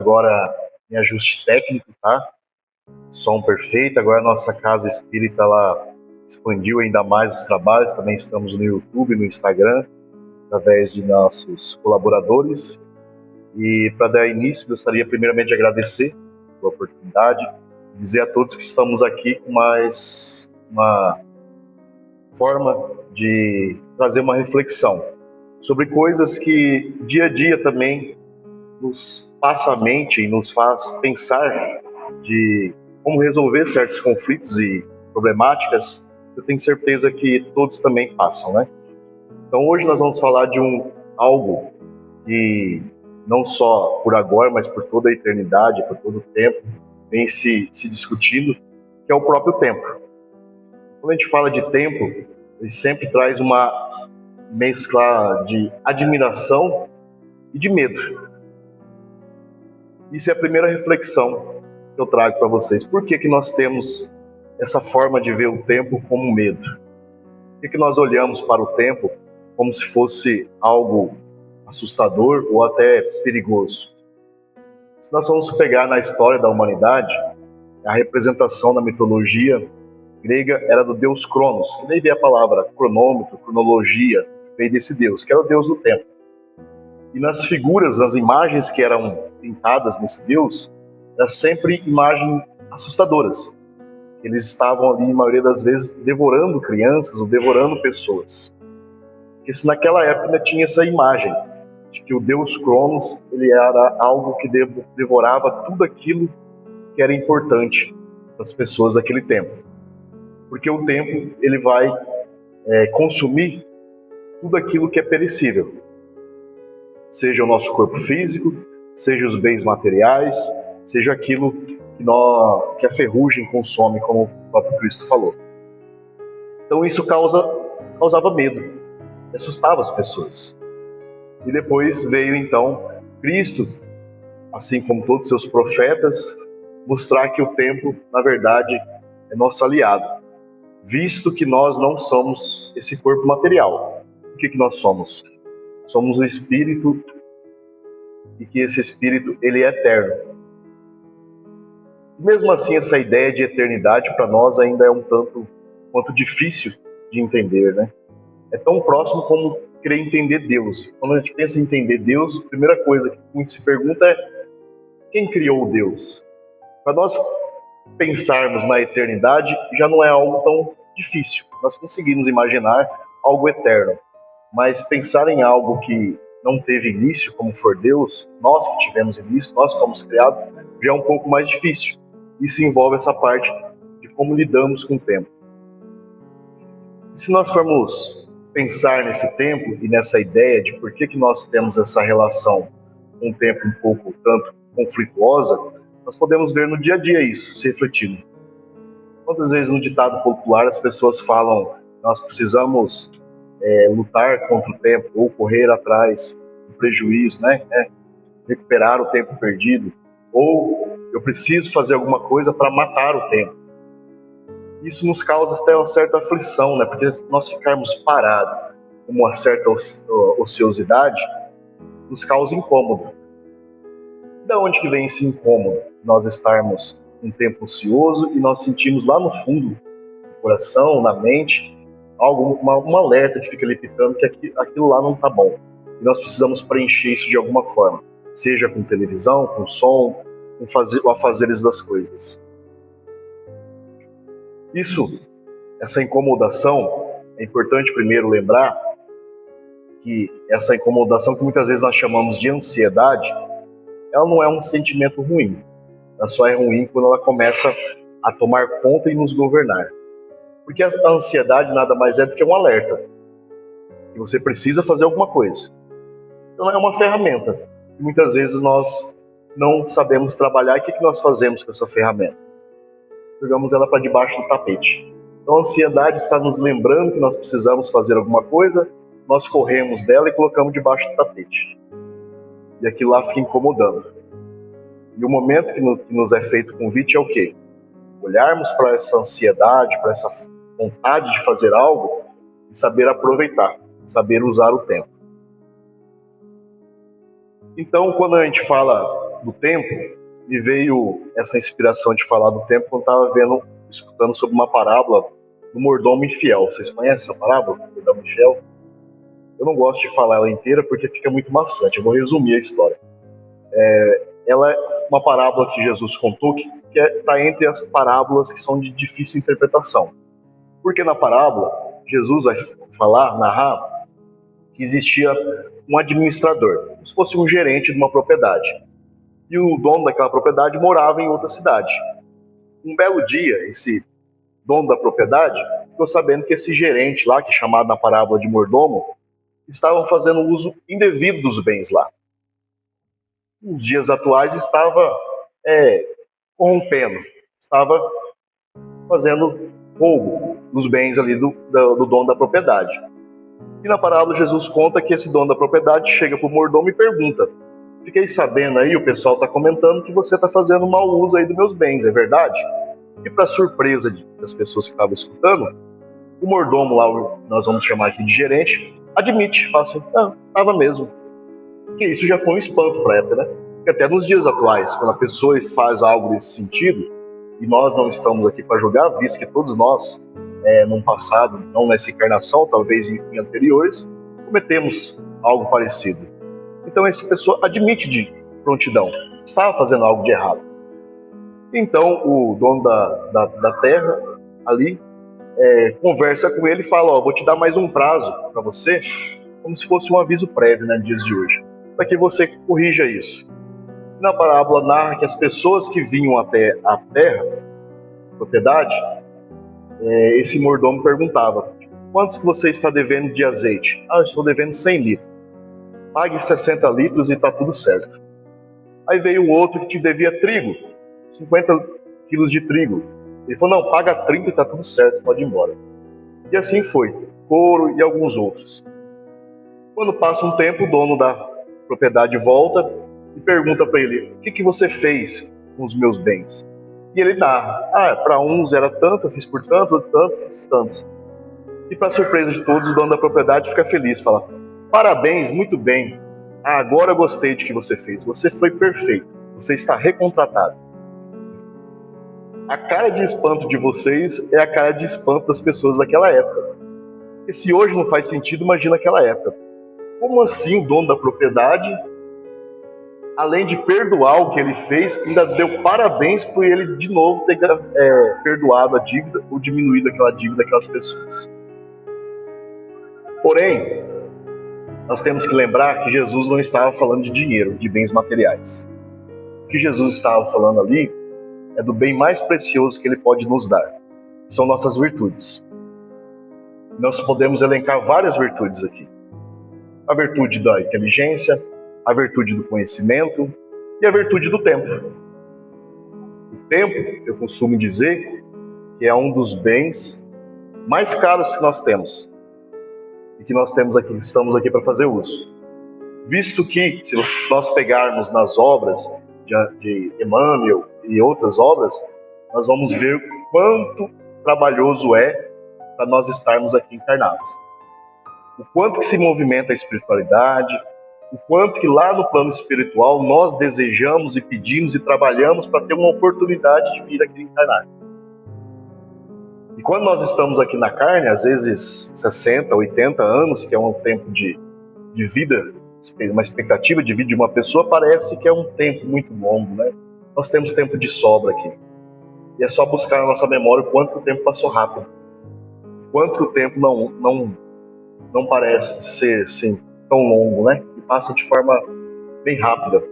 agora em ajuste técnico, tá? Som perfeito. Agora a nossa casa espírita ela expandiu ainda mais os trabalhos. Também estamos no YouTube, no Instagram, através de nossos colaboradores. E para dar início, gostaria primeiramente de agradecer pela oportunidade, dizer a todos que estamos aqui com mais uma forma de trazer uma reflexão sobre coisas que dia a dia também nos passa a mente e nos faz pensar de como resolver certos conflitos e problemáticas. Eu tenho certeza que todos também passam, né? Então hoje nós vamos falar de algo que não só por agora, mas por toda a eternidade, por todo o tempo, vem se discutindo, que é o próprio tempo. Quando a gente fala de tempo, ele sempre traz uma mescla de admiração e de medo. Isso é a primeira reflexão que eu trago para vocês. Por que nós temos essa forma de ver o tempo como medo? Por que nós olhamos para o tempo como se fosse algo assustador ou até perigoso? Se nós vamos pegar na história da humanidade, a representação na mitologia grega era do deus Cronos, que daí vem a palavra cronômetro, cronologia, veio desse deus, que era o deus do tempo. E nas figuras, nas imagens que eram pintadas nesse deus, eram sempre imagens assustadoras. Eles estavam ali, a maioria das vezes, devorando crianças ou devorando pessoas. Porque se naquela época tinha essa imagem de que o deus Cronos ele era algo que devorava tudo aquilo que era importante para as pessoas daquele tempo. Porque o tempo ele vai consumir tudo aquilo que é perecível. Seja o nosso corpo físico, seja os bens materiais, seja aquilo que a ferrugem consome, como o próprio Cristo falou. Então isso causava medo, assustava as pessoas. E depois veio então Cristo, assim como todos os seus profetas, mostrar que o tempo, na verdade, é nosso aliado, visto que nós não somos esse corpo material. O que nós somos? Somos o Espírito, e que esse Espírito ele é eterno. Mesmo assim, essa ideia de eternidade para nós ainda é um tanto quanto difícil de entender, né? É tão próximo como querer entender Deus. Quando a gente pensa em entender Deus, a primeira coisa que muito se pergunta é: quem criou Deus? Para nós pensarmos na eternidade já não é algo tão difícil. Nós conseguimos imaginar algo eterno. Mas pensar em algo que não teve início, como for Deus, nós que tivemos início, nós fomos criados, já é um pouco mais difícil. Isso envolve essa parte de como lidamos com o tempo. E se nós formos pensar nesse tempo e nessa ideia de por que nós temos essa relação com o tempo um pouco tanto conflituosa, nós podemos ver no dia a dia isso, se refletindo. Quantas vezes no ditado popular as pessoas falam: nós precisamos lutar contra o tempo ou correr atrás do prejuízo, né? Recuperar o tempo perdido, ou eu preciso fazer alguma coisa para matar o tempo. Isso nos causa até uma certa aflição, né? Porque se nós ficarmos parados com uma certa ociosidade, nos causa incômodo. Da onde que vem esse incômodo? Nós estarmos um tempo ocioso e nós sentimos lá no fundo do coração, na mente, um alerta que fica ali pitando que aquilo lá não está bom. E nós precisamos preencher isso de alguma forma, seja com televisão, com som, com afazeres das coisas. Essa incomodação, é importante primeiro lembrar que essa incomodação que muitas vezes nós chamamos de ansiedade, ela não é um sentimento ruim. Ela só é ruim quando ela começa a tomar conta e nos governar. Porque a ansiedade nada mais é do que um alerta. E você precisa fazer alguma coisa. Então é uma ferramenta. E muitas vezes nós não sabemos trabalhar. E o que nós fazemos com essa ferramenta? Jogamos ela para debaixo do tapete. Então a ansiedade está nos lembrando que nós precisamos fazer alguma coisa, nós corremos dela e colocamos debaixo do tapete. E aquilo lá fica incomodando. E o momento que nos é feito o convite é o quê? Olharmos para essa ansiedade, para essa vontade de fazer algo e saber aproveitar, saber usar o tempo. Então, quando a gente fala do tempo, me veio essa inspiração de falar do tempo quando estava escutando sobre uma parábola do mordomo infiel. Vocês conhecem essa parábola do mordomo infiel? Eu não gosto de falar ela inteira porque fica muito maçante. Eu vou resumir a história. Ela é uma parábola que Jesus contou que está entre as parábolas que são de difícil interpretação. Porque na parábola, Jesus vai narrar, que existia um administrador, como se fosse um gerente de uma propriedade. E o dono daquela propriedade morava em outra cidade. Um belo dia, esse dono da propriedade ficou sabendo que esse gerente lá, que é chamado na parábola de mordomo, estavam fazendo uso indevido dos bens lá. Nos dias atuais estava corrompendo, estava fazendo roubo dos bens ali do dono da propriedade. E na parábola Jesus conta que esse dono da propriedade chega para o mordomo e pergunta: fiquei sabendo aí, o pessoal está comentando que você está fazendo mau uso aí dos meus bens, é verdade? E para surpresa das pessoas que estavam escutando, o mordomo lá, nós vamos chamar aqui de gerente, admite, fala assim: estava mesmo. Porque isso já foi um espanto para a época, né? Porque até nos dias atuais, quando a pessoa faz algo nesse sentido, e nós não estamos aqui para julgar, visto que todos nós, num passado, não nessa encarnação, talvez em anteriores, cometemos algo parecido. Então essa pessoa admite de prontidão, estava fazendo algo de errado. Então o dono da terra ali conversa com ele e fala: vou te dar mais um prazo para você, como se fosse um aviso prévio, né, nos dias de hoje, para que você corrija isso. Na parábola narra que as pessoas que vinham até a terra, a propriedade, esse mordomo perguntava: quantos que você está devendo de azeite? Eu estou devendo 100 litros. Pague 60 litros e está tudo certo. Aí veio o outro que te devia trigo, 50 quilos de trigo. Ele falou: não, paga 30 e está tudo certo, pode ir embora. E assim foi, couro e alguns outros. Quando passa um tempo, o dono da propriedade volta e pergunta para ele: o que você fez com os meus bens? E ele narra: para uns era tanto, eu fiz por tanto, outro tanto, fiz tantos. E para surpresa de todos, o dono da propriedade fica feliz, fala: parabéns, muito bem, agora eu gostei de que você fez, você foi perfeito, você está recontratado. A cara de espanto de vocês é a cara de espanto das pessoas daquela época. Porque se hoje não faz sentido, imagina aquela época. Como assim o dono da propriedade, além de perdoar o que ele fez, ainda deu parabéns por ele de novo ter perdoado a dívida ou diminuído aquela dívida daquelas pessoas? Porém, nós temos que lembrar que Jesus não estava falando de dinheiro, de bens materiais. O que Jesus estava falando ali é do bem mais precioso que ele pode nos dar. São nossas virtudes. Nós podemos elencar várias virtudes aqui. A virtude da inteligência, a virtude do conhecimento e a virtude do tempo. O tempo, eu costumo dizer, que é um dos bens mais caros que nós temos e que nós temos aqui, estamos aqui para fazer uso. Visto que, se nós pegarmos nas obras de Emmanuel e outras obras, nós vamos ver quanto trabalhoso é para nós estarmos aqui encarnados. O quanto que se movimenta a espiritualidade, o quanto que lá no plano espiritual nós desejamos e pedimos e trabalhamos para ter uma oportunidade de vir aqui encarnar. E quando nós estamos aqui na carne, às vezes 60, 80 anos, que é um tempo de vida, uma expectativa de vida de uma pessoa, parece que é um tempo muito longo, né? Nós temos tempo de sobra aqui. E é só buscar na nossa memória o quanto que o tempo passou rápido. O quanto que o tempo não parece ser assim, tão longo, né? E passa de forma bem rápida.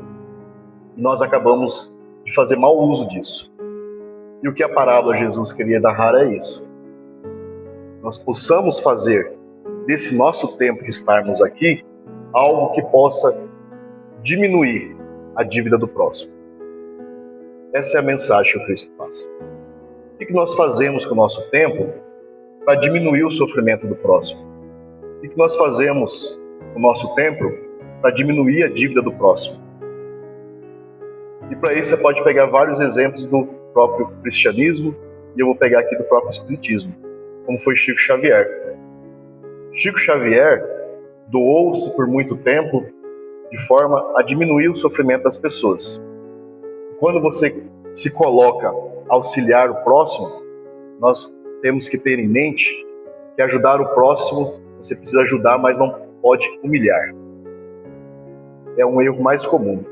E nós acabamos de fazer mau uso disso. E o que a parábola Jesus queria narrar é isso. Nós possamos fazer desse nosso tempo que estarmos aqui algo que possa diminuir a dívida do próximo. Essa é a mensagem que o Cristo passa. O que nós fazemos com o nosso tempo para diminuir o sofrimento do próximo? O que nós fazemos com o nosso tempo para diminuir a dívida do próximo? E para isso você pode pegar vários exemplos do próprio cristianismo, e eu vou pegar aqui do próprio espiritismo, como foi Chico Xavier. Chico Xavier doou-se por muito tempo de forma a diminuir o sofrimento das pessoas. quando você se coloca a auxiliar o próximo, nós temos que ter em mente que ajudar o próximo, você precisa ajudar, mas não pode humilhar. É um erro mais comum.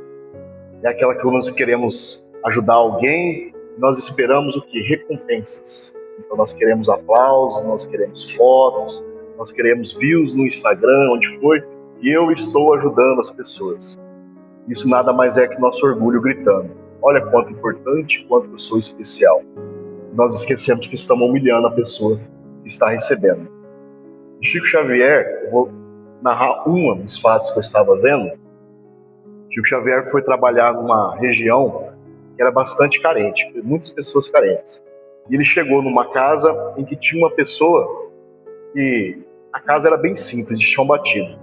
É aquela que nós queremos ajudar alguém, nós esperamos o quê? Recompensas. Então nós queremos aplausos, nós queremos fotos, nós queremos views no Instagram, onde for, e eu estou ajudando as pessoas. Isso nada mais é que nosso orgulho gritando: olha quanto importante, quanto eu sou especial. Nós esquecemos que estamos humilhando a pessoa que está recebendo. Chico Xavier, eu vou narrar um dos fatos que eu estava vendo. Chico Xavier foi trabalhar numa região que era bastante carente, muitas pessoas carentes. E ele chegou numa casa em que tinha uma pessoa que a casa era bem simples, de chão batido.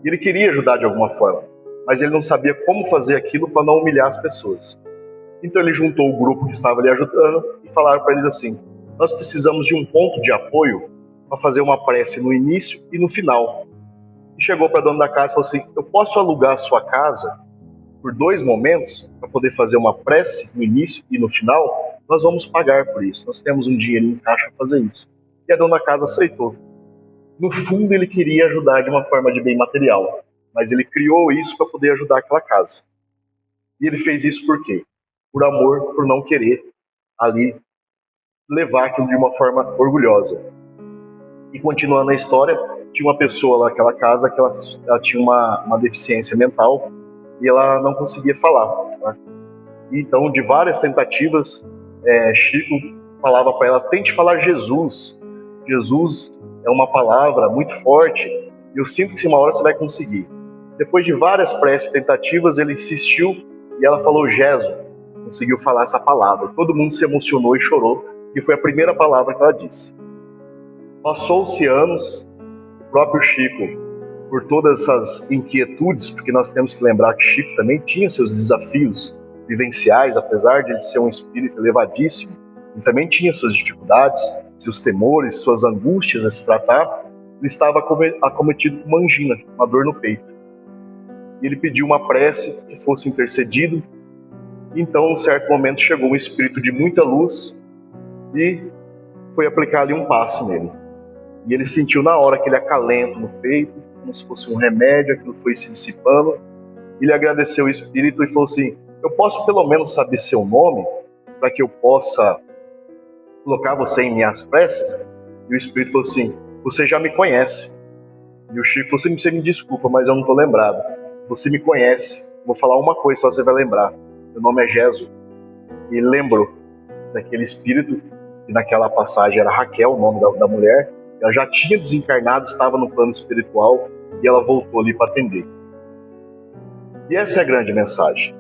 E ele queria ajudar de alguma forma, mas ele não sabia como fazer aquilo para não humilhar as pessoas. Então ele juntou o grupo que estava ali ajudando e falaram para eles assim: nós precisamos de um ponto de apoio para fazer uma prece no início e no final. E chegou para a dona da casa e falou assim: eu posso alugar a sua casa por 2 momentos para poder fazer uma prece no início e no final? Nós vamos pagar por isso, nós temos um dinheiro em caixa para fazer isso. E a dona da casa aceitou. No fundo ele queria ajudar de uma forma de bem material, mas ele criou isso para poder ajudar aquela casa. E ele fez isso por quê? Por amor, por não querer ali levar aquilo de uma forma orgulhosa. E continuando a história, tinha uma pessoa lá naquela casa que ela tinha uma deficiência mental e ela não conseguia falar. Tá? Então, de várias tentativas, Chico falava para ela: tente falar Jesus. Jesus é uma palavra muito forte e eu sinto que uma hora você vai conseguir. Depois de várias preces e tentativas, ele insistiu e ela falou Jesus. Conseguiu falar essa palavra. Todo mundo se emocionou e chorou, e foi a primeira palavra que ela disse. Passou-se anos, o próprio Chico, por todas essas inquietudes, porque nós temos que lembrar que Chico também tinha seus desafios vivenciais, apesar de ele ser um espírito elevadíssimo, ele também tinha suas dificuldades, seus temores, suas angústias a se tratar. Ele estava acometido com uma angina, uma dor no peito. E ele pediu uma prece que fosse intercedido. Então, em um certo momento, chegou um espírito de muita luz e foi aplicar ali um passe nele. E ele sentiu na hora aquele acalento no peito, como se fosse um remédio, aquilo foi se dissipando. Ele agradeceu o espírito e falou assim: eu posso pelo menos saber seu nome, para que eu possa colocar você em minhas preces? E o espírito falou assim: você já me conhece. E o Chico falou assim: você me desculpa, mas eu não estou lembrado. Você me conhece, vou falar uma coisa, só você vai lembrar. Meu nome é Jesus. E ele lembrou daquele espírito, que naquela passagem era Raquel, o nome da mulher. Ela já tinha desencarnado, estava no plano espiritual, e ela voltou ali para atender. E essa é a grande mensagem,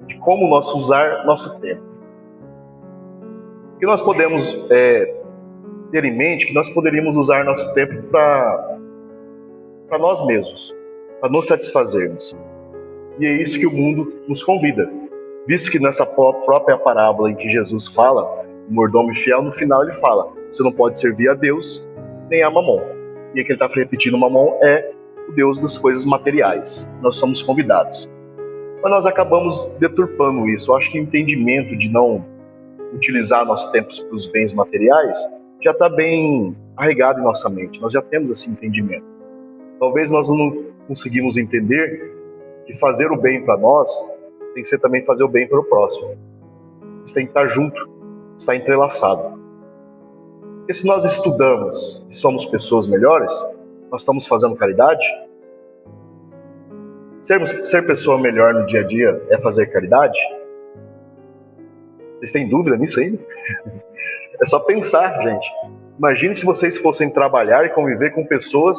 de como nós usar nosso tempo. Que nós podemos ter em mente que nós poderíamos usar nosso tempo para nós mesmos, para nos satisfazermos. E é isso que o mundo nos convida. Visto que nessa própria parábola em que Jesus fala, o mordomo fiel, no final ele fala: você não pode servir a Deus nem a Mamon. E aqui ele está repetindo: Mamon é o Deus das coisas materiais. Nós somos convidados. Mas nós acabamos deturpando isso. Eu acho que o entendimento de não utilizar nossos tempos para os bens materiais já está bem arraigado em nossa mente. Nós já temos esse entendimento. Talvez nós não conseguimos entender que fazer o bem para nós tem que ser também fazer o bem para o próximo. Isso tem que estar junto, está entrelaçado. Porque se nós estudamos e somos pessoas melhores, nós estamos fazendo caridade? Ser pessoa melhor no dia a dia é fazer caridade? Vocês têm dúvida nisso ainda? É só pensar, gente. Imagine se vocês fossem trabalhar e conviver com pessoas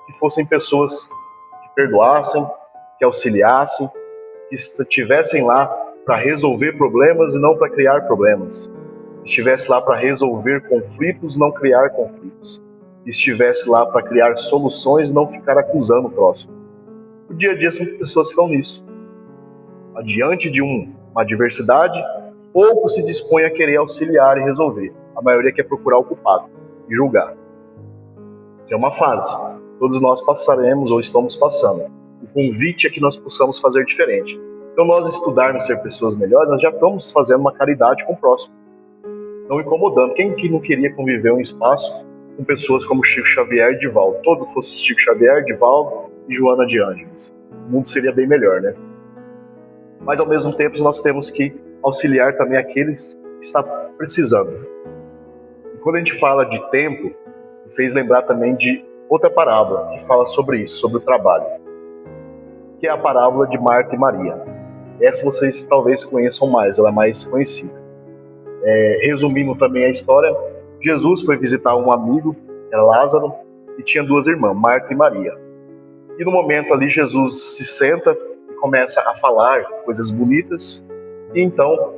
que fossem pessoas que perdoassem, que auxiliassem, que estivessem lá para resolver problemas e não para criar problemas. Estivesse lá para resolver conflitos, não criar conflitos. Estivesse lá para criar soluções e não ficar acusando o próximo. O dia a dia são pessoas que estão nisso. Diante de uma adversidade, pouco se dispõe a querer auxiliar e resolver. A maioria quer procurar o culpado e julgar. Isso é uma fase. Todos nós passaremos ou estamos passando. O convite é que nós possamos fazer diferente. Então, nós estudarmos ser pessoas melhores, nós já estamos fazendo uma caridade com o próximo, não incomodando. Quem que não queria conviver um espaço com pessoas como Chico Xavier e Divaldo? Todo fosse Chico Xavier, Divaldo e Joana de Ângeles. O mundo seria bem melhor, né? Mas, ao mesmo tempo, nós temos que auxiliar também aqueles que estão precisando. E quando a gente fala de tempo, me fez lembrar também de outra parábola que fala sobre isso, sobre o trabalho, que é a parábola de Marta e Maria. Essa vocês talvez conheçam mais, ela é mais conhecida. Resumindo também a história, Jesus foi visitar um amigo, era Lázaro, e tinha duas irmãs, Marta e Maria. E no momento ali Jesus se senta e começa a falar coisas bonitas, e então,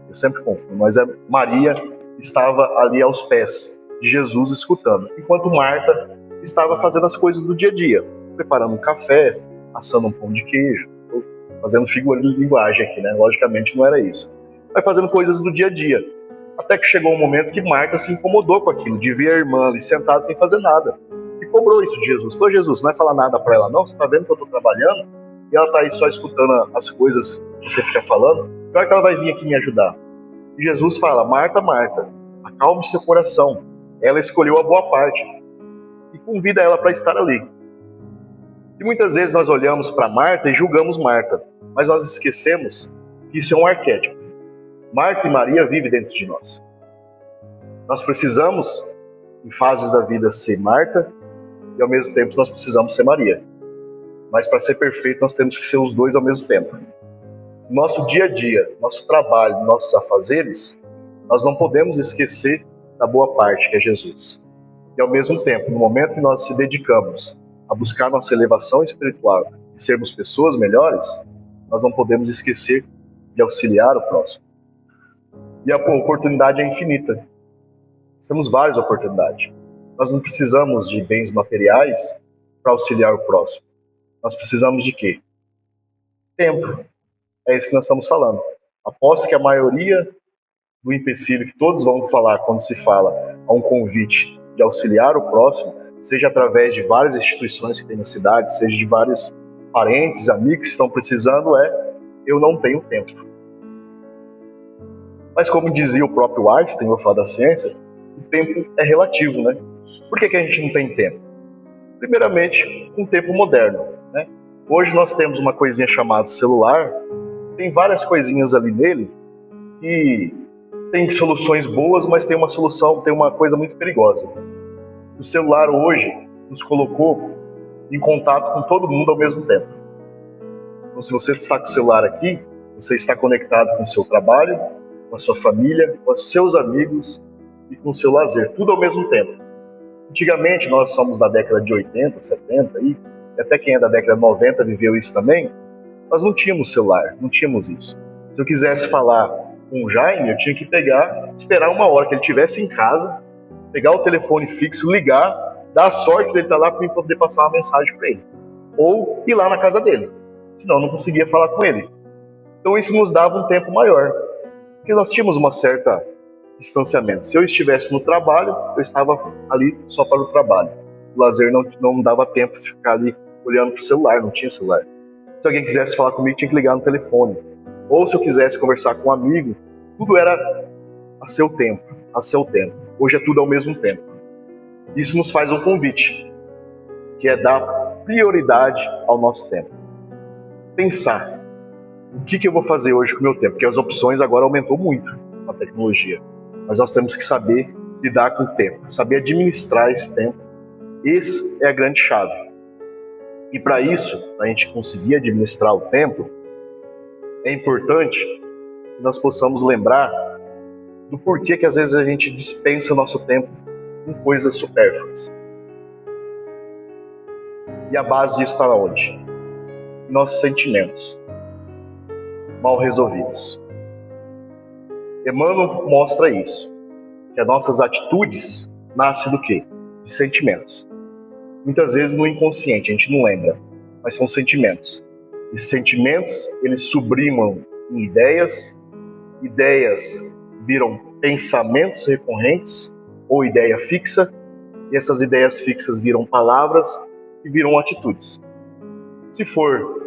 eu sempre confundo, mas Maria estava ali aos pés de Jesus escutando, enquanto Marta estava fazendo as coisas do dia a dia, preparando um café, assando um pão de queijo, fazendo figura de linguagem aqui, né? Logicamente não era isso. Mas fazendo coisas do dia a dia. Até que chegou um momento que Marta se incomodou com aquilo, de ver a irmã ali sentada sem fazer nada. E cobrou isso de Jesus. Falou, Jesus, não vai falar nada para ela não? Você tá vendo que eu tô trabalhando? E ela tá aí só escutando as coisas que você fica falando? Claro que ela vai vir aqui me ajudar. E Jesus fala, Marta, Marta, acalme seu coração. Ela escolheu a boa parte. E convida ela para estar ali. E muitas vezes nós olhamos para Marta e julgamos Marta, mas nós esquecemos que isso é um arquétipo. Marta e Maria vivem dentro de nós. Nós precisamos, em fases da vida, ser Marta e ao mesmo tempo nós precisamos ser Maria. Mas para ser perfeito nós temos que ser os dois ao mesmo tempo. No nosso dia a dia, nosso trabalho, nossos afazeres, nós não podemos esquecer da boa parte que é Jesus. E ao mesmo tempo, no momento que nós se dedicamos a buscar nossa elevação espiritual e sermos pessoas melhores, nós não podemos esquecer de auxiliar o próximo. E a oportunidade é infinita. Temos várias oportunidades. Nós não precisamos de bens materiais para auxiliar o próximo. Nós precisamos de quê? Tempo. É isso que nós estamos falando. Aposto que a maioria do empecilho que todos vão falar quando se fala a um convite de auxiliar o próximo, seja através de várias instituições que tem na cidade, seja de vários parentes, amigos que estão precisando, eu não tenho tempo. Mas como dizia o próprio Einstein, vou falar da ciência, o tempo é relativo, né? Por que a gente não tem tempo? Primeiramente, um tempo moderno, né? Hoje nós temos uma coisinha chamada celular, tem várias coisinhas ali nele que tem soluções boas, mas tem uma coisa muito perigosa. O celular hoje nos colocou em contato com todo mundo ao mesmo tempo. Então, se você está com o celular aqui, você está conectado com o seu trabalho, com a sua família, com os seus amigos e com o seu lazer, tudo ao mesmo tempo. Antigamente, nós somos da década de 80, 70, e até quem é da década de 90 viveu isso também, nós não tínhamos celular, não tínhamos isso. Se eu quisesse falar com o Jaime, eu tinha que esperar uma hora que ele estivesse em casa, pegar o telefone fixo, ligar, dar a sorte dele estar lá para eu poder passar uma mensagem para ele. Ou ir lá na casa dele. Senão eu não conseguia falar com ele. Então isso nos dava um tempo maior. Porque nós tínhamos uma certa distanciamento. Se eu estivesse no trabalho, eu estava ali só para o trabalho. O lazer não dava tempo de ficar ali olhando para o celular, não tinha celular. Se alguém quisesse falar comigo, tinha que ligar no telefone. Ou se eu quisesse conversar com um amigo, tudo era a seu tempo, a seu tempo. Hoje é tudo ao mesmo tempo. Isso nos faz um convite, que é dar prioridade ao nosso tempo. Pensar, o que eu vou fazer hoje com o meu tempo? Porque as opções agora aumentou muito com a tecnologia. Mas nós temos que saber lidar com o tempo, saber administrar esse tempo. Essa é a grande chave. E para isso, para a gente conseguir administrar o tempo, é importante que nós possamos lembrar do porquê que às vezes a gente dispensa o nosso tempo com coisas supérfluas. E a base disso está onde? Nossos sentimentos mal resolvidos. Emmanuel mostra isso, que as nossas atitudes nascem do quê? De sentimentos. Muitas vezes no inconsciente, a gente não lembra, mas são sentimentos. Esses sentimentos, eles sublimam em ideias, ideias viram pensamentos recorrentes ou ideia fixa, e essas ideias fixas viram palavras e viram atitudes. Se for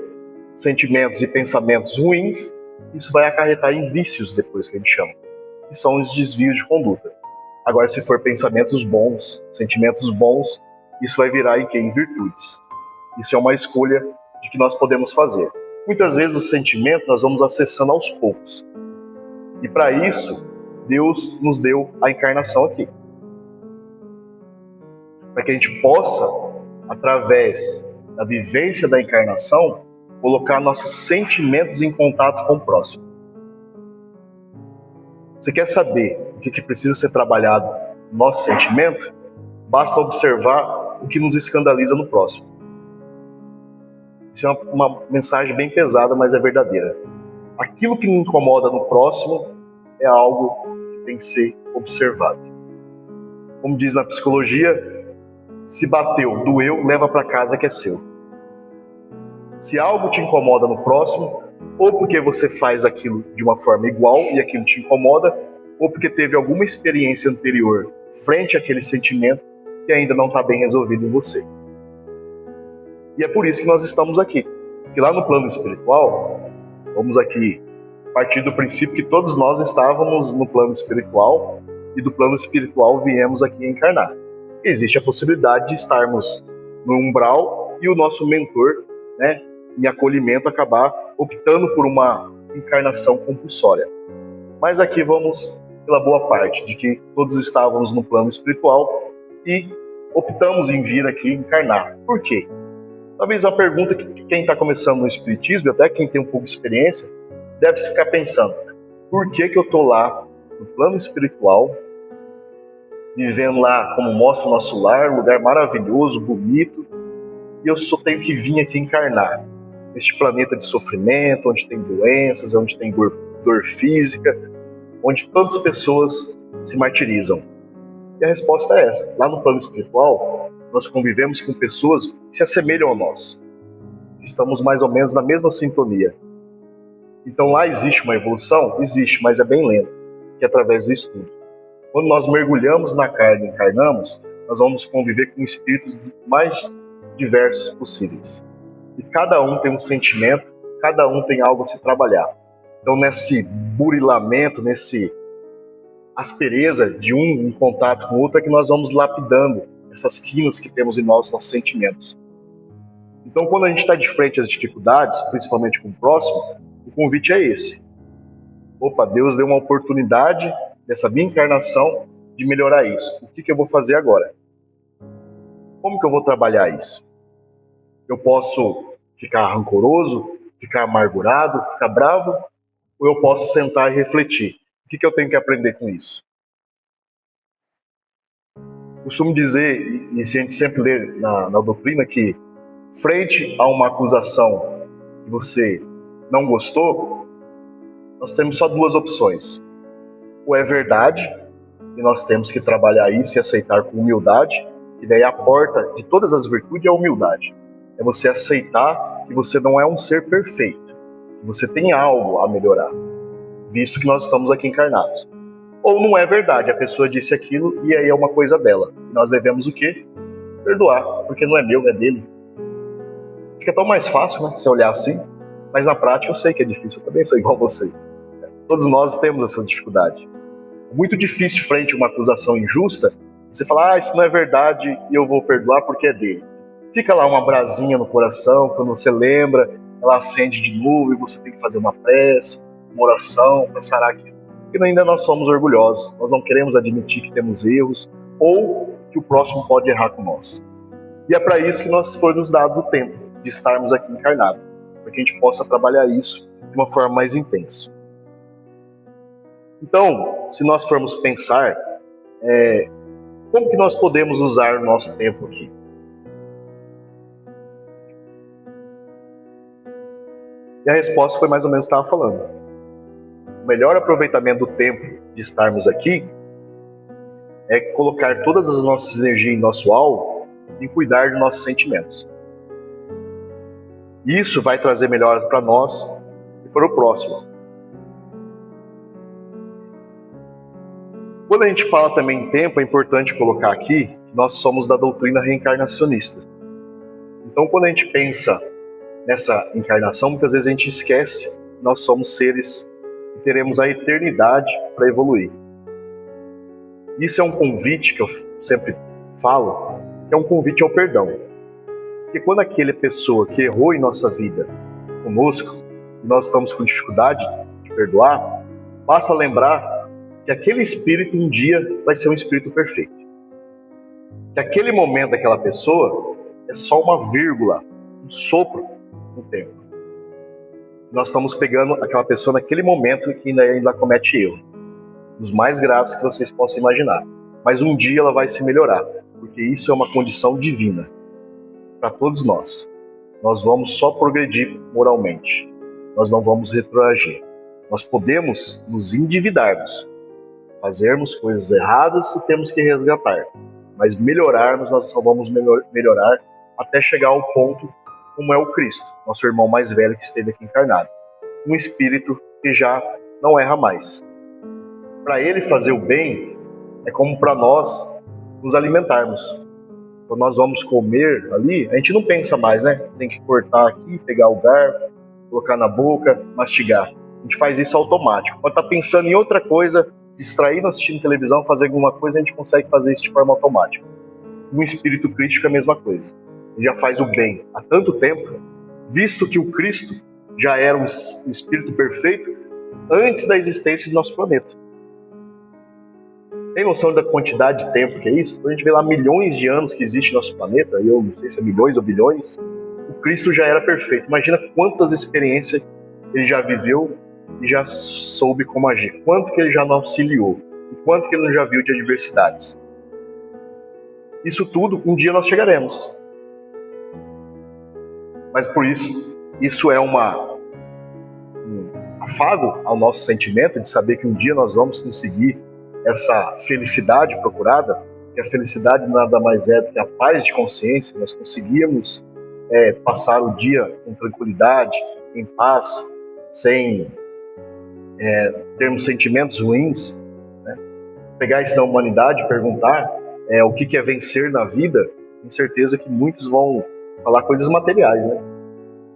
sentimentos e pensamentos ruins, isso vai acarretar em vícios depois, que a gente chama, que são os desvios de conduta. Agora, se for pensamentos bons, sentimentos bons, isso vai virar em quê? Em virtudes. Isso é uma escolha de que nós podemos fazer. Muitas vezes o sentimento nós vamos acessando aos poucos. E para isso, Deus nos deu a encarnação aqui. Para que a gente possa, através da vivência da encarnação, colocar nossos sentimentos em contato com o próximo. Você quer saber o que precisa ser trabalhado no nosso sentimento? Basta observar o que nos escandaliza no próximo. Isso é uma mensagem bem pesada, mas é verdadeira. Aquilo que me incomoda no próximo é algo que tem que ser observado. Como diz na psicologia, se bateu, doeu, leva para casa que é seu. Se algo te incomoda no próximo, ou porque você faz aquilo de uma forma igual e aquilo te incomoda, ou porque teve alguma experiência anterior frente àquele sentimento que ainda não está bem resolvido em você. E é por isso que nós estamos aqui. Porque lá no plano espiritual, vamos aqui partir do princípio que todos nós estávamos no plano espiritual e do plano espiritual viemos aqui encarnar. Existe a possibilidade de estarmos no umbral e o nosso mentor, em acolhimento, acabar optando por uma encarnação compulsória. Mas aqui vamos pela boa parte, de que todos estávamos no plano espiritual e optamos em vir aqui encarnar. Por quê? Talvez a pergunta que quem está começando no espiritismo, até quem tem um pouco de experiência, deve se ficar pensando: por que eu estou lá no plano espiritual, vivendo lá, como mostra o nosso lar, um lugar maravilhoso, bonito, e eu só tenho que vir aqui encarnar neste planeta de sofrimento, onde tem doenças, onde tem dor física, onde todas as pessoas se martirizam? E a resposta é essa. Lá no plano espiritual, nós convivemos com pessoas que se assemelham a nós. Estamos mais ou menos na mesma sintonia. Então lá existe uma evolução? Existe, mas é bem lenta, que é através do estudo. Quando nós mergulhamos na carne e encarnamos, nós vamos conviver com espíritos mais diversos possíveis. E cada um tem um sentimento, cada um tem algo a se trabalhar. Então nesse burilamento, nesse aspereza de um em contato com o outro, é que nós vamos lapidando essas quinas que temos em nós, nossos sentimentos. Então quando a gente está de frente às dificuldades, principalmente com o próximo, o convite é esse. Opa, Deus deu uma oportunidade dessa minha encarnação de melhorar isso. O que eu vou fazer agora? Como que eu vou trabalhar isso? Eu posso ficar rancoroso, ficar amargurado, ficar bravo, ou eu posso sentar e refletir? O que eu tenho que aprender com isso? Costumo dizer, e a gente sempre lê na doutrina, que frente a uma acusação que você não gostou, nós temos só duas opções. Ou é verdade, e nós temos que trabalhar isso e aceitar com humildade, e daí a porta de todas as virtudes é a humildade. É você aceitar que você não é um ser perfeito, que você tem algo a melhorar, visto que nós estamos aqui encarnados. Ou não é verdade, a pessoa disse aquilo e aí é uma coisa dela. E nós devemos o quê? Perdoar, porque não é meu, é dele. Fica tão mais fácil, né, se olhar assim, mas na prática eu sei que é difícil, eu também sou igual a vocês. Todos nós temos essa dificuldade. É muito difícil, frente a uma acusação injusta, você falar, isso não é verdade e eu vou perdoar porque é dele. Fica lá uma brasinha no coração, quando você lembra, ela acende de novo e você tem que fazer uma prece, uma oração para sarar aquilo. Porque ainda nós somos orgulhosos, nós não queremos admitir que temos erros ou que o próximo pode errar com nós. E é para isso que nós foi nos dado o tempo de estarmos aqui encarnados, para que a gente possa trabalhar isso de uma forma mais intensa. Então, se nós formos pensar, como que nós podemos usar o nosso tempo aqui? E a resposta foi mais ou menos o que eu estava falando. O melhor aproveitamento do tempo de estarmos aqui é colocar todas as nossas energias em nosso alvo e cuidar de nossos sentimentos. Isso vai trazer melhoras para nós e para o próximo. Quando a gente fala também em tempo, é importante colocar aqui que nós somos da doutrina reencarnacionista. Então, quando a gente pensa nessa encarnação, muitas vezes a gente esquece que nós somos seres que teremos a eternidade para evoluir. Isso é um convite que eu sempre falo, que é um convite ao perdão. Porque quando aquela pessoa que errou em nossa vida conosco, e nós estamos com dificuldade de perdoar, basta lembrar que aquele espírito um dia vai ser um espírito perfeito. Que aquele momento daquela pessoa é só uma vírgula, um sopro no tempo. Nós estamos pegando aquela pessoa naquele momento que ainda comete erro, dos mais graves que vocês possam imaginar. Mas um dia ela vai se melhorar, porque isso é uma condição divina para todos nós. Nós vamos só progredir moralmente, nós não vamos retroagir. Nós podemos nos endividarmos, fazermos coisas erradas e temos que resgatar, mas melhorarmos, nós só vamos melhorar até chegar ao ponto como é o Cristo, nosso irmão mais velho que esteve aqui encarnado. Um espírito que já não erra mais. Para ele fazer o bem, é como para nós nos alimentarmos. Quando nós vamos comer ali, a gente não pensa mais, né? Tem que cortar aqui, pegar o garfo, colocar na boca, mastigar. A gente faz isso automático. Quando está pensando em outra coisa, distraído, assistindo televisão, fazer alguma coisa, a gente consegue fazer isso de forma automática. Um espírito crítico é a mesma coisa. Ele já faz o bem há tanto tempo, visto que o Cristo já era um espírito perfeito antes da existência do nosso planeta. Tem noção da quantidade de tempo que é isso? Quando a gente vê lá milhões de anos que existe nosso planeta, eu não sei se é milhões ou bilhões, o Cristo já era perfeito. Imagina quantas experiências ele já viveu e já soube como agir. Quanto que ele já não auxiliou e quanto que ele já viu de adversidades. Isso tudo, um dia nós chegaremos. Mas por isso é um afago ao nosso sentimento de saber que um dia nós vamos conseguir essa felicidade procurada, que a felicidade nada mais é do que a paz de consciência. Nós conseguimos passar o dia com tranquilidade, em paz, sem termos sentimentos ruins, né? Pegar isso da humanidade e perguntar o que é vencer na vida, tenho certeza que muitos vão falar coisas materiais, né?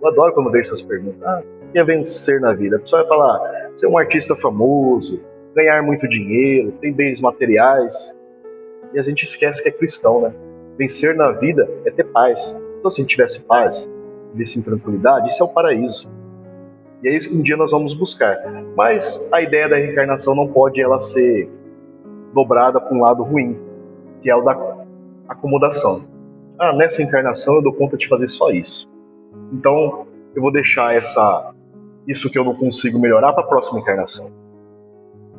Eu adoro quando vejo essas perguntas. O que é vencer na vida? A pessoa vai falar, ser um artista famoso, ganhar muito dinheiro, ter bens materiais. E a gente esquece que é cristão, né? Vencer na vida é ter paz. Então, se a gente tivesse paz, vivesse em tranquilidade, isso é o paraíso. E é isso que um dia nós vamos buscar. Mas a ideia da reencarnação não pode ela ser dobrada para um lado ruim, que é o da acomodação. Nessa encarnação eu dou conta de fazer só isso. Então, eu vou deixar isso que eu não consigo melhorar para a próxima encarnação.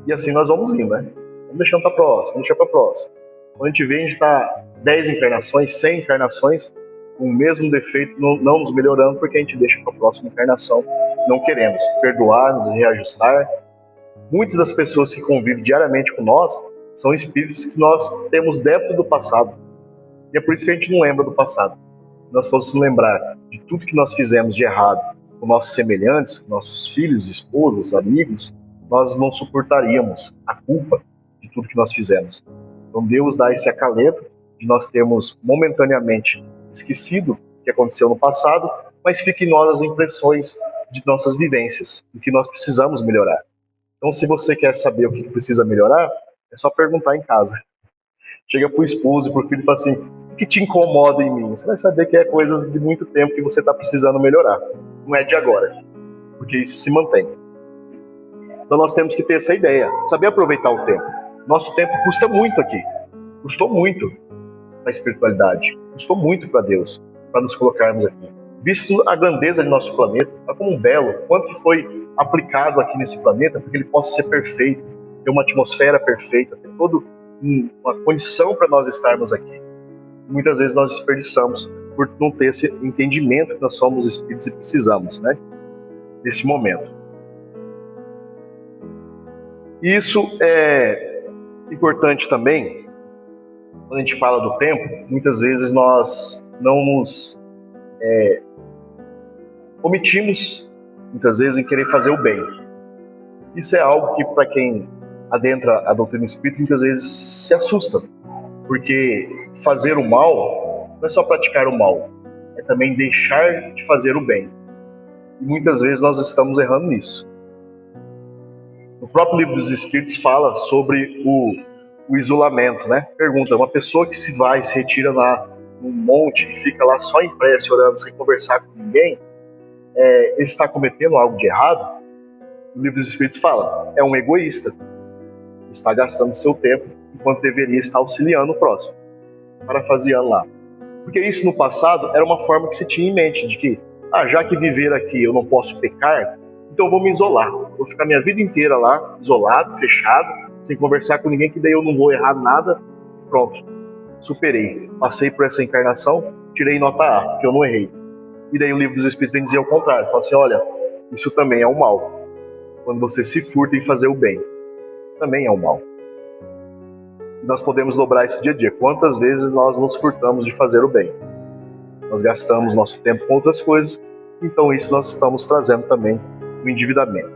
E assim nós vamos indo, né? Vamos deixando para a próxima, vamos deixar para a próxima. Quando a gente vê, a gente está 10 encarnações, 100 encarnações, com o mesmo defeito, não nos melhorando, porque a gente deixa para a próxima encarnação. Não queremos perdoar, nos reajustar. Muitas das pessoas que convivem diariamente com nós são espíritos que nós temos débito do passado. E é por isso que a gente não lembra do passado. Se nós fôssemos lembrar de tudo que nós fizemos de errado com nossos semelhantes, com nossos filhos, esposas, amigos, nós não suportaríamos a culpa de tudo que nós fizemos. Então Deus dá esse acalento de nós termos momentaneamente esquecido o que aconteceu no passado, mas fica em nós as impressões de nossas vivências, do que nós precisamos melhorar. Então, se você quer saber o que precisa melhorar, é só perguntar em casa. Chega pro esposo e pro filho e fala assim, o que te incomoda em mim? Você vai saber que é coisas de muito tempo que você está precisando melhorar. Não é de agora, porque isso se mantém. Então nós temos que ter essa ideia, saber aproveitar o tempo. Nosso tempo custa muito aqui, custou muito para a espiritualidade, custou muito para Deus, para nos colocarmos aqui. Visto a grandeza de nosso planeta, olha como um belo, quanto que foi aplicado aqui nesse planeta para que ele possa ser perfeito, ter uma atmosfera perfeita, ter toda uma condição para nós estarmos aqui. Muitas vezes nós desperdiçamos por não ter esse entendimento que nós somos espíritos e precisamos, né? Nesse momento. Isso é importante também, quando a gente fala do tempo, muitas vezes nós não nos omitimos, muitas vezes, em querer fazer o bem. Isso é algo que, para quem adentra a doutrina espírita, muitas vezes se assusta, porque fazer o mal não é só praticar o mal, é também deixar de fazer o bem. E muitas vezes nós estamos errando nisso. O próprio Livro dos Espíritos fala sobre o isolamento, né? Pergunta, uma pessoa que se retira lá num monte e fica lá só em prece, orando, sem conversar com ninguém, ele está cometendo algo de errado? O Livro dos Espíritos fala, é um egoísta. Está gastando seu tempo enquanto deveria estar auxiliando o próximo, parafraseando lá. Porque isso no passado era uma forma que se tinha em mente, de que, já que viver aqui eu não posso pecar, então eu vou me isolar. Vou ficar minha vida inteira lá, isolado, fechado, sem conversar com ninguém, que daí eu não vou errar nada. Pronto, superei. Passei por essa encarnação, tirei nota A, porque eu não errei. E daí o Livro dos Espíritos vem dizer o contrário. Fala assim, olha, isso também é um mal. Quando você se furta em fazer o bem, também é um mal. E nós podemos dobrar isso dia a dia. Quantas vezes nós nos furtamos de fazer o bem? Nós gastamos nosso tempo com outras coisas, então isso nós estamos trazendo também o endividamento.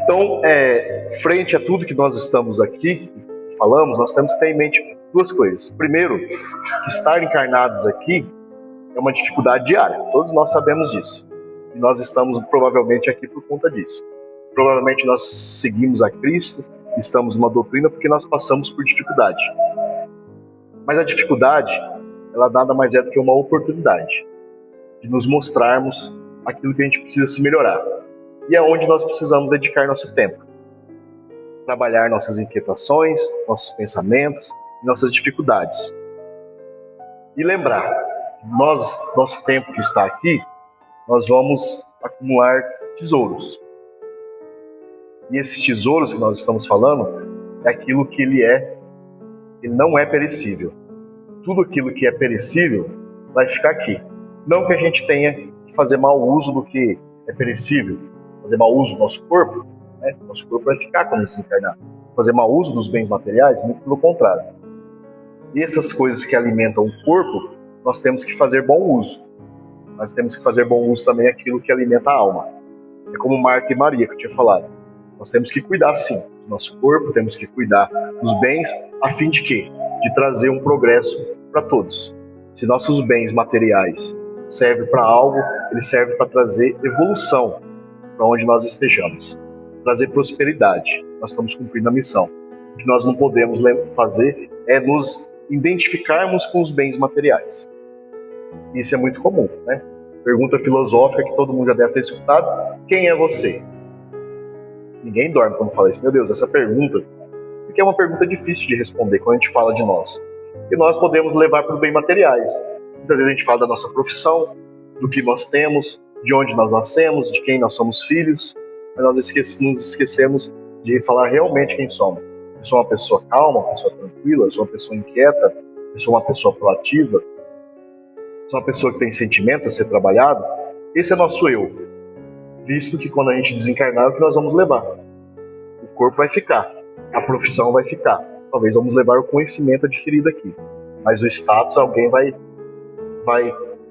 Então, frente a tudo que nós estamos aqui, falamos, nós temos que ter em mente duas coisas. Primeiro, que estar encarnados aqui é uma dificuldade diária, todos nós sabemos disso. E nós estamos provavelmente aqui por conta disso. Provavelmente nós seguimos a Cristo, estamos numa doutrina porque nós passamos por dificuldade. Mas a dificuldade, ela nada mais é do que uma oportunidade de nos mostrarmos aquilo que a gente precisa se melhorar. E é onde nós precisamos dedicar nosso tempo. Trabalhar nossas inquietações, nossos pensamentos, nossas dificuldades. E lembrar, nosso tempo que está aqui, nós vamos acumular tesouros. E esses tesouros que nós estamos falando é aquilo que ele não é perecível. Tudo aquilo que é perecível vai ficar aqui. Não que a gente tenha que fazer mau uso do que é perecível, fazer mau uso do nosso corpo, né? Nosso corpo vai ficar quando desencarnar. Fazer mau uso dos bens materiais, muito pelo contrário. E essas coisas que alimentam o corpo, nós temos que fazer bom uso. Nós temos que fazer bom uso também aquilo que alimenta a alma. É como Marta e Maria, que eu tinha falado. Nós temos que cuidar, sim, do nosso corpo, temos que cuidar dos bens, a fim de quê? De trazer um progresso para todos. Se nossos bens materiais servem para algo, eles servem para trazer evolução para onde nós estejamos. Trazer prosperidade. Nós estamos cumprindo a missão. O que nós não podemos fazer é nos identificarmos com os bens materiais. Isso é muito comum, né? Pergunta filosófica que todo mundo já deve ter escutado. Quem é você? Ninguém dorme quando fala isso. Meu Deus, essa pergunta, porque é uma pergunta difícil de responder quando a gente fala de nós. E nós podemos levar para os bens materiais. Muitas vezes a gente fala da nossa profissão, do que nós temos, de onde nós nascemos, de quem nós somos filhos, mas nós nos esquecemos de falar realmente quem somos. Eu sou uma pessoa calma, uma pessoa tranquila, eu sou uma pessoa inquieta, eu sou uma pessoa proativa, eu sou uma pessoa que tem sentimentos a ser trabalhado. Esse é nosso eu. Visto que quando a gente desencarnar é o que nós vamos levar. O corpo vai ficar, a profissão vai ficar. Talvez vamos levar o conhecimento adquirido aqui. Mas o status, alguém vai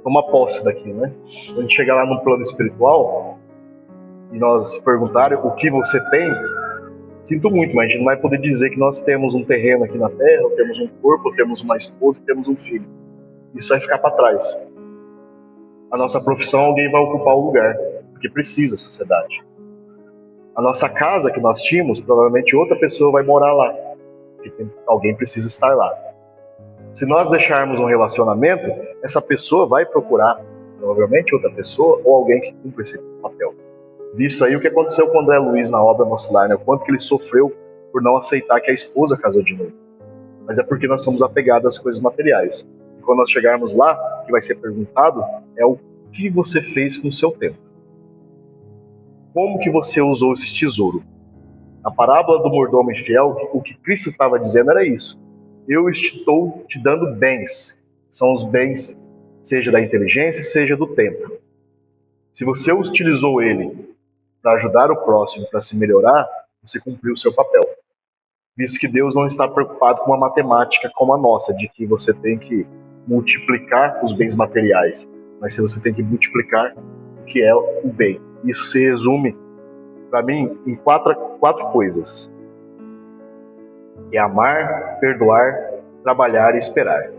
tomar posse daquilo, né? Quando a gente chegar lá no plano espiritual e nós perguntarem o que você tem, sinto muito, mas a gente não vai poder dizer que nós temos um terreno aqui na Terra, ou temos um corpo, ou temos uma esposa, ou temos um filho. Isso vai ficar para trás. A nossa profissão, alguém vai ocupar o lugar, porque precisa a sociedade. A nossa casa que nós tínhamos, provavelmente outra pessoa vai morar lá, porque alguém precisa estar lá. Se nós deixarmos um relacionamento, essa pessoa vai procurar, provavelmente, outra pessoa ou alguém que cumpra esse papel. Visto aí o que aconteceu com o André Luiz na obra Nosso Lar, né? O quanto que ele sofreu por não aceitar que a esposa casou de novo. Mas é porque nós somos apegados às coisas materiais. E quando nós chegarmos lá, o que vai ser perguntado é o que você fez com o seu tempo. Como que você usou esse tesouro? A parábola do mordomo infiel, o que Cristo estava dizendo era isso. Eu estou te dando bens. São os bens, seja da inteligência, seja do tempo. Se você utilizou ele para ajudar o próximo, para se melhorar, você cumpriu o seu papel. Visto que Deus não está preocupado com uma matemática como a nossa, de que você tem que multiplicar os bens materiais, mas você tem que multiplicar o que é o bem. Isso se resume, para mim, em quatro coisas. É amar, perdoar, trabalhar e esperar.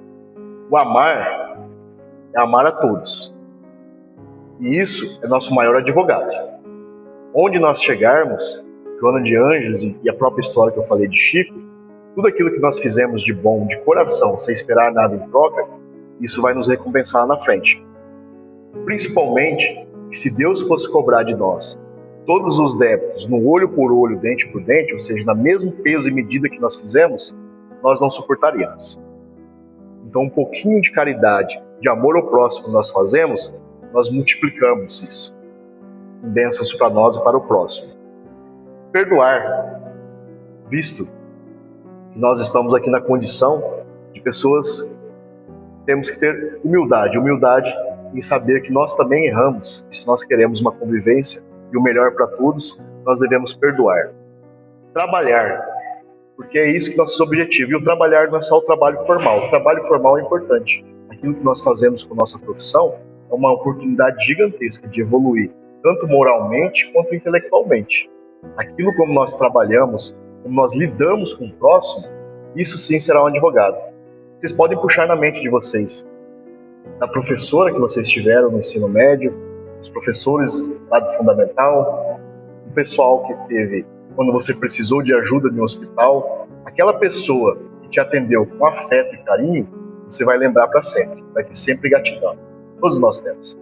O amar é amar a todos. E isso é nosso maior advogado. Onde nós chegarmos, Joana de Ângeles e a própria história que eu falei de Chico, tudo aquilo que nós fizemos de bom, de coração, sem esperar nada em troca, isso vai nos recompensar lá na frente. Principalmente, se Deus fosse cobrar de nós todos os débitos no olho por olho, dente por dente, ou seja, no mesmo peso e medida que nós fizemos, nós não suportaríamos. Então, um pouquinho de caridade, de amor ao próximo que nós fazemos, nós multiplicamos isso em bênçãos para nós e para o próximo. Perdoar, visto que nós estamos aqui na condição de pessoas, temos que ter humildade em saber que nós também erramos, e se nós queremos uma convivência e o melhor para todos, nós devemos perdoar. Trabalhar, porque é isso que é nosso objetivo, e o trabalhar não é só o trabalho formal. O trabalho formal é importante. Aquilo que nós fazemos com nossa profissão é uma oportunidade gigantesca de evoluir, tanto moralmente quanto intelectualmente. Aquilo como nós trabalhamos, como nós lidamos com o próximo, isso sim será um advogado. Vocês podem puxar na mente de vocês, da professora que vocês tiveram no ensino médio, os professores lá do fundamental, o pessoal que teve quando você precisou de ajuda no hospital, aquela pessoa que te atendeu com afeto e carinho, você vai lembrar para sempre, vai ter sempre gratidão. Todos nós temos.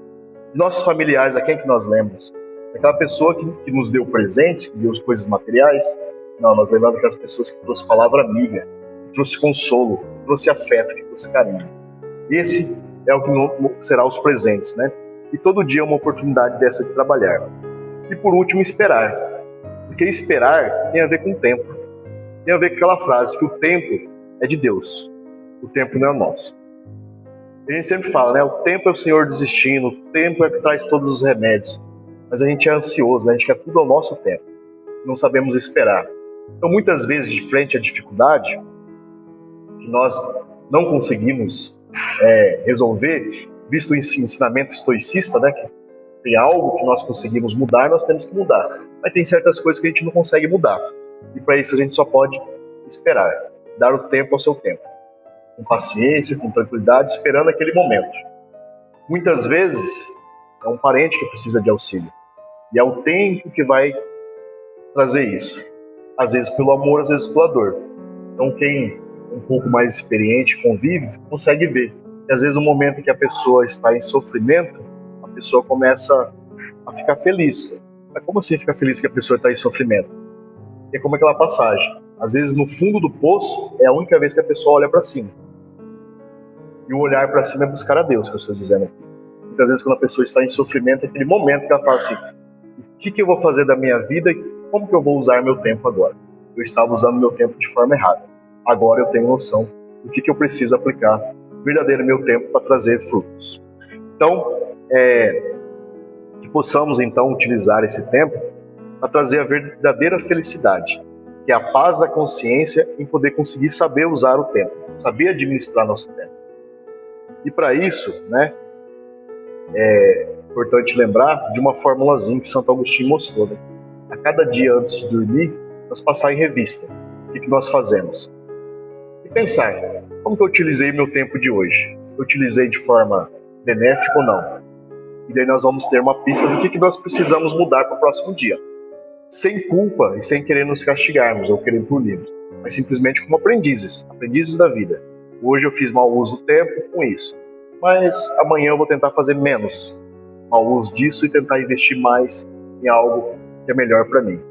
Nossos familiares, a quem que nós lembramos? Aquela pessoa que nos deu presentes, que deu as coisas materiais? Não, nós lembramos daquelas pessoas que trouxe palavra amiga, que trouxe consolo, que trouxe afeto, que trouxe carinho. Esse é o que será os presentes, né? E todo dia é uma oportunidade dessa de trabalhar. E por último, esperar. Porque esperar tem a ver com o tempo. Tem a ver com aquela frase que o tempo é de Deus. O tempo não é nosso. A gente sempre fala, né? O tempo é o Senhor desistindo, o tempo é que traz todos os remédios. Mas a gente é ansioso, né? A gente quer tudo ao nosso tempo. Não sabemos esperar. Então, muitas vezes, de frente à dificuldade, que nós não conseguimos resolver, visto o ensinamento estoicista, né? Que tem algo que nós conseguimos mudar, nós temos que mudar. Mas tem certas coisas que a gente não consegue mudar. E para isso a gente só pode esperar. Dar o tempo ao seu tempo. Com paciência, com tranquilidade, esperando aquele momento. Muitas vezes é um parente que precisa de auxílio. E é o tempo que vai trazer isso. Às vezes pelo amor, às vezes pela dor. Então quem é um pouco mais experiente, convive, consegue ver. E às vezes no momento que a pessoa está em sofrimento, a pessoa começa a ficar feliz. Mas como assim ficar feliz que a pessoa está em sofrimento? É como aquela passagem. Às vezes no fundo do poço é a única vez que a pessoa olha para cima. E o olhar para cima é buscar a Deus, que eu estou dizendo aqui. Muitas vezes quando a pessoa está em sofrimento, é aquele momento que ela fala assim, o que eu vou fazer da minha vida e como que eu vou usar meu tempo agora? Eu estava usando meu tempo de forma errada. Agora eu tenho noção do que eu preciso aplicar verdadeiro meu tempo para trazer frutos. Então, que possamos então utilizar esse tempo para trazer a verdadeira felicidade, que é a paz da consciência em poder conseguir saber usar o tempo, saber administrar nosso tempo. E para isso, né, é importante lembrar de uma formulazinha que Santo Agostinho mostrou. Né? A cada dia antes de dormir, nós passar em revista o que nós fazemos. E pensar, como que eu utilizei meu tempo de hoje? Eu utilizei de forma benéfica ou não? E daí nós vamos ter uma pista do que nós precisamos mudar para o próximo dia. Sem culpa e sem querer nos castigarmos ou querer punirmos, mas simplesmente como aprendizes da vida. Hoje eu fiz mau uso do tempo com isso, mas amanhã eu vou tentar fazer menos mau uso disso e tentar investir mais em algo que é melhor para mim.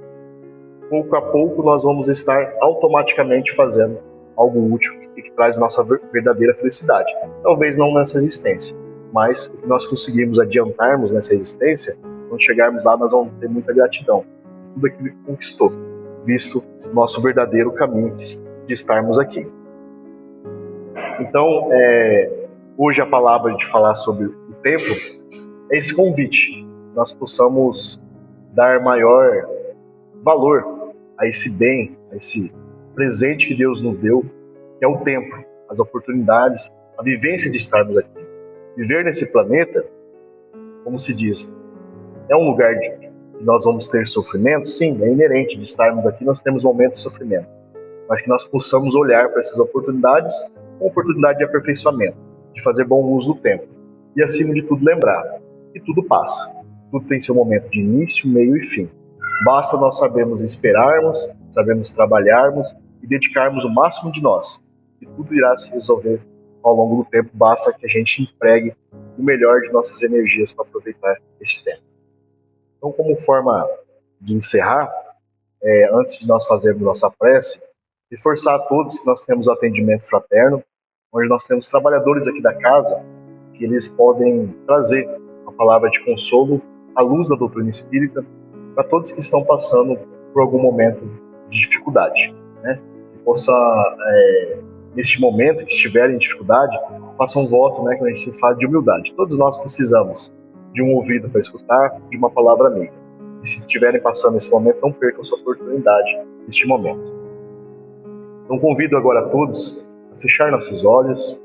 Pouco a pouco nós vamos estar automaticamente fazendo algo útil e que traz nossa verdadeira felicidade. Talvez não nessa existência, mas o que nós conseguirmos adiantarmos nessa existência, quando chegarmos lá nós vamos ter muita gratidão por tudo aquilo que conquistou, visto o nosso verdadeiro caminho de estarmos aqui. Então, hoje a palavra de falar sobre o tempo é esse convite. Nós possamos dar maior valor a esse bem, a esse presente que Deus nos deu, que é o tempo, as oportunidades, a vivência de estarmos aqui. Viver nesse planeta, como se diz, é um lugar que nós vamos ter sofrimento? Sim, é inerente de estarmos aqui, nós temos momentos de sofrimento. Mas que nós possamos olhar para essas oportunidades como oportunidade de aperfeiçoamento, de fazer bom uso do tempo. E, acima de tudo, lembrar e tudo passa. Tudo tem seu momento de início, meio e fim. Basta nós sabermos esperarmos, sabermos trabalharmos e dedicarmos o máximo de nós. E tudo irá se resolver ao longo do tempo, basta que a gente empregue o melhor de nossas energias para aproveitar esse tempo. Então, como forma de encerrar, antes de nós fazermos nossa prece, reforçar a todos que nós temos o atendimento fraterno, onde nós temos trabalhadores aqui da casa, que eles podem trazer a palavra de consolo à luz da doutrina espírita para todos que estão passando por algum momento de dificuldade, né? Que possa, neste momento que estiverem em dificuldade, façam um voto, né, que a gente fala de humildade. Todos nós precisamos de um ouvido para escutar, de uma palavra amiga. E se estiverem passando esse momento, não percam sua oportunidade neste momento. Então convido agora a todos a fechar nossos olhos,